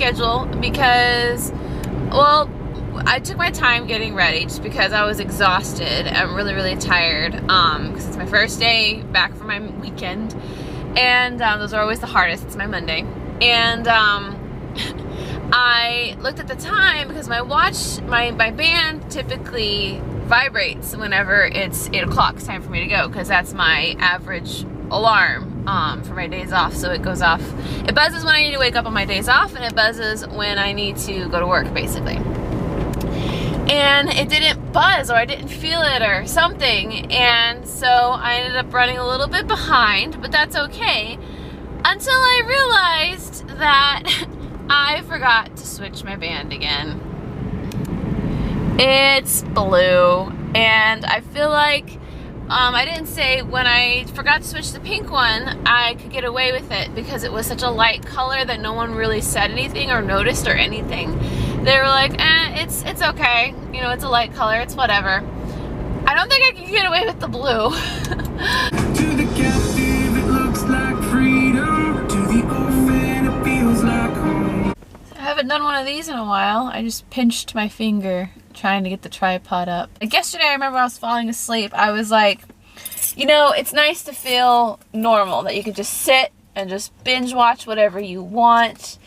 schedule because, well, I took my time getting ready just because I was exhausted. I'm really, really tired because it's my first day back from my weekend, and those are always the hardest. It's my Monday, and I looked at the time because my watch, my band typically vibrates whenever it's 8 o'clock. It's time for me to go because that's my average alarm for my days off. So it goes off, it buzzes when I need to wake up on my days off, and it buzzes when I need to go to work, basically. And it didn't buzz, or I didn't feel it or something, and so I ended up running a little bit behind, but that's okay, until I realized that I forgot to switch my band again. It's blue, and I feel like I didn't say when I forgot to switch the pink one, I could get away with it because it was such a light color that no one really said anything or noticed or anything. They were like, it's okay. You know, it's a light color, it's whatever. I don't think I can get away with the blue. To the captive, it looks like freedom. To the orphan, it feels like home. I haven't done one of these in a while. I just pinched my finger trying to get the tripod up. Like yesterday, I remember I was falling asleep. I was like, you know, it's nice to feel normal, that you can just sit and just binge watch whatever you want.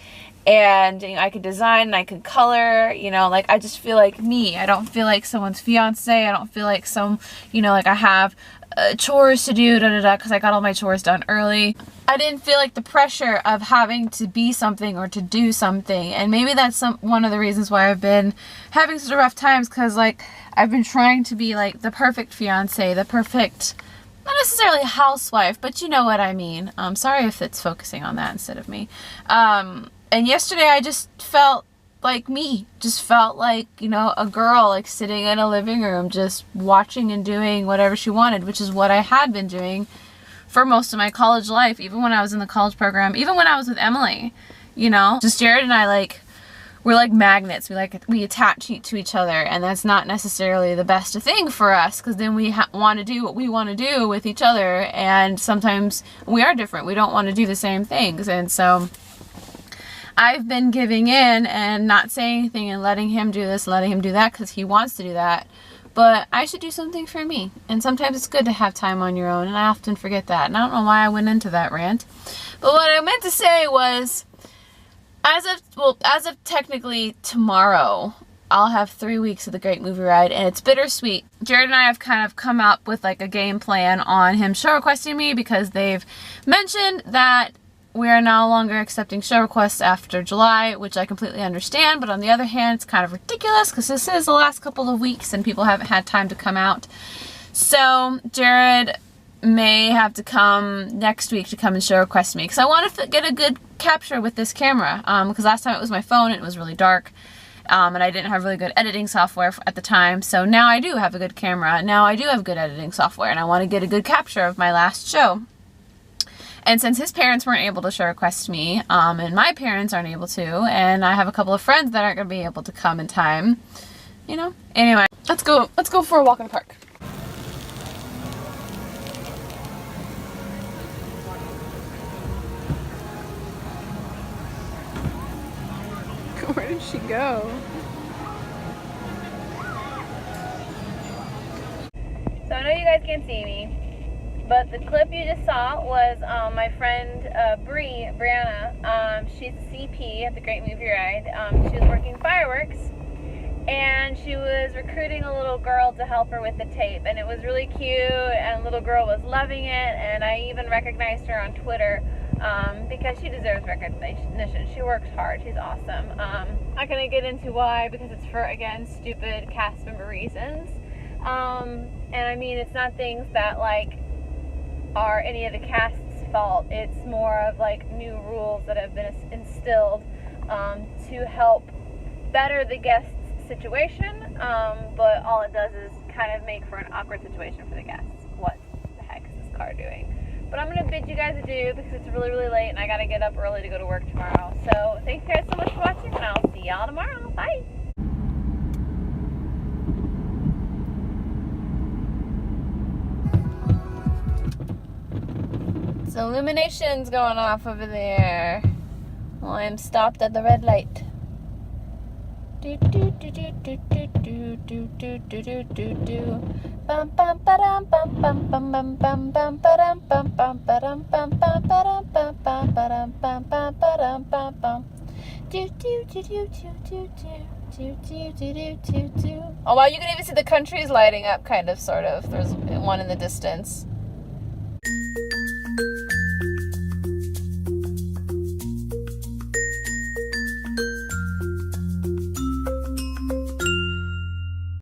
And you know, I could design and I could color, you know, like I just feel like me. I don't feel like someone's fiance. I don't feel like some, you know, like I have chores to do, because I got all my chores done early. I didn't feel like the pressure of having to be something or to do something. And maybe that's one of the reasons why I've been having such rough times, because like I've been trying to be like the perfect fiance, the perfect, not necessarily housewife, but you know what I mean. Sorry if it's focusing on that instead of me. And yesterday I just felt like me, just felt like, you know, a girl like sitting in a living room just watching and doing whatever she wanted, which is what I had been doing for most of my college life, even when I was in the college program, even when I was with Emily, you know. Just Jared and I, like, we're like magnets. We attach to each other, and that's not necessarily the best thing for us, because then we want to do what we want to do with each other, and sometimes we are different. We don't want to do the same things, and so I've been giving in and not saying anything and letting him do this, letting him do that, because he wants to do that. But I should do something for me. And sometimes it's good to have time on your own, and I often forget that. And I don't know why I went into that rant. But what I meant to say was, as of technically tomorrow, I'll have 3 weeks of the Great Movie Ride, and it's bittersweet. Jared and I have kind of come up with like a game plan on him show requesting me, because they've mentioned that we are no longer accepting show requests after July, which I completely understand, but on the other hand, it's kind of ridiculous because this is the last couple of weeks and people haven't had time to come out. So Jared may have to come next week to come and show request me, because I want to get a good capture with this camera, because last time it was my phone and it was really dark, and I didn't have really good editing software at the time. So now I do have a good camera, now I do have good editing software, and I want to get a good capture of my last show. And since his parents weren't able to show request me, and my parents aren't able to, and I have a couple of friends that aren't going to be able to come in time, you know. Anyway, let's go for a walk in the park. Where did she go? So I know you guys can't see me, but the clip you just saw was my friend Brianna. She's a CP at the Great Movie Ride. She was working fireworks, and she was recruiting a little girl to help her with the tape, and it was really cute, and the little girl was loving it, and I even recognized her on Twitter because she deserves recognition. She works hard. She's awesome. I'm not going to get into why, because it's for, again, stupid cast member reasons. And I mean, it's not things that like are any of the cast's fault. It's more of like new rules that have been instilled to help better the guest's situation, but all it does is kind of make for an awkward situation for the guests. What the heck is this car doing? But I'm going to bid you guys adieu because it's really, really late and I got to get up early to go to work tomorrow. So thanks guys so much for watching, and I'll see y'all tomorrow. Bye! So illumination's going off over there. Well, I am stopped at the red light. Do do do do do do do do do do do do do. Bum bum ba-dum bum bum bum bum bum bum ba-dum bum bum ba-dum bum bum ba-dum bum bum ba-dum bum bum ba-dum bum bum. Do do do do do do do do do do do do. Oh wow, you can even see the countries lighting up, kind of, sort of. There's one in the distance.